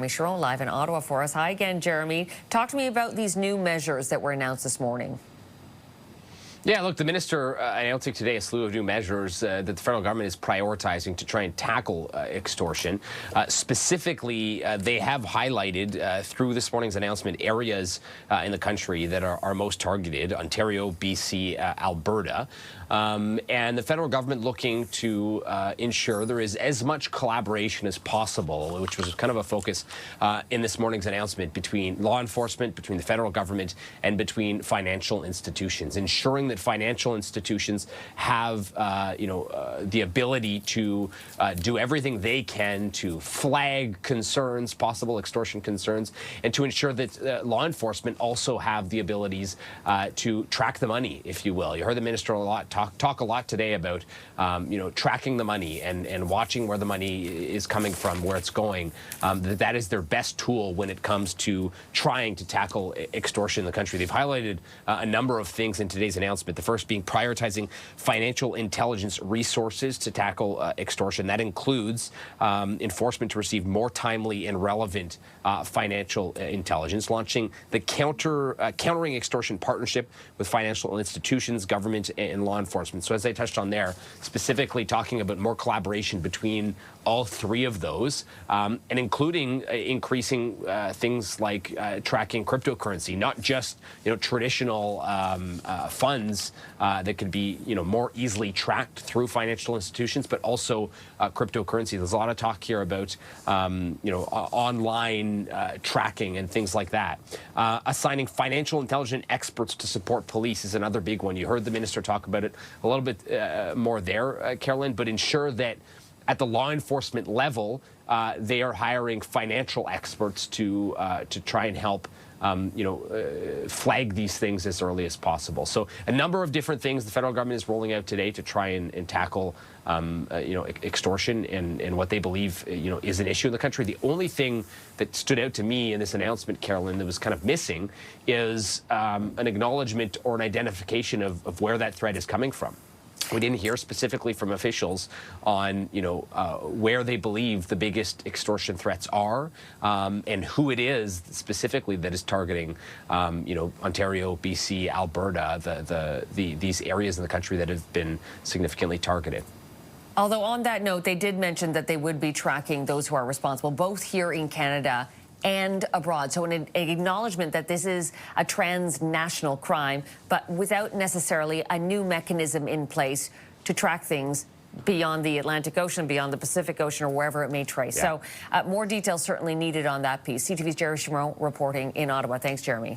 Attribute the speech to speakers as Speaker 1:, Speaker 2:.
Speaker 1: Charron live in Ottawa for us. Hi again, Jeremie. Talk to me about these new measures that were announced this morning.
Speaker 2: Yeah, look, the minister announcing today a slew of new measures that the federal government is prioritizing to try and tackle extortion. Specifically, they have highlighted through this morning's announcement areas in the country that are most targeted: Ontario, BC, Alberta. And the federal government looking to ensure there is as much collaboration as possible, which was kind of a focus in this morning's announcement, between law enforcement, between the federal government, and between financial institutions, ensuring that financial institutions have the ability to do everything they can to flag concerns, possible extortion concerns, and to ensure that law enforcement also have the abilities to track the money, if you will. You heard the minister talk a lot today about tracking the money and watching where the money is coming from, where it's going. That is their best tool when it comes to trying to tackle extortion in the country. They've highlighted a number of things in today's announcement. The first being prioritizing financial intelligence resources to tackle extortion. That includes enforcement to receive more timely and relevant financial intelligence, launching the Countering Extortion Partnership with financial institutions, government, and law enforcement. So as I touched on there, specifically talking about more collaboration between all three of those, and including increasing things like tracking cryptocurrency, not just traditional funds that could be more easily tracked through financial institutions, but also cryptocurrency. There's a lot of talk here about online tracking and things like that. Assigning financial intelligence experts to support police is another big one. You heard the minister talk about it a little bit more there, Carolyn, but ensure that at the law enforcement level, they are hiring financial experts to try and help flag these things as early as possible. So a number of different things the federal government is rolling out today to try and tackle extortion and what they believe is an issue in the country. The only thing that stood out to me in this announcement, Carolyn, that was kind of missing is an acknowledgement or an identification of where that threat is coming from. We didn't hear specifically from officials on, where they believe the biggest extortion threats are, and who it is specifically that is targeting, Ontario, BC, Alberta, these areas in the country that have been significantly targeted.
Speaker 1: Although on that note, they did mention that they would be tracking those who are responsible, both here in Canada and abroad. So an acknowledgement that this is a transnational crime, but without necessarily a new mechanism in place to track things beyond the Atlantic Ocean, beyond the Pacific Ocean, or wherever it may trace. Yeah. So more details certainly needed on that piece. CTV's Jeremie reporting in Ottawa. Thanks, Jeremie.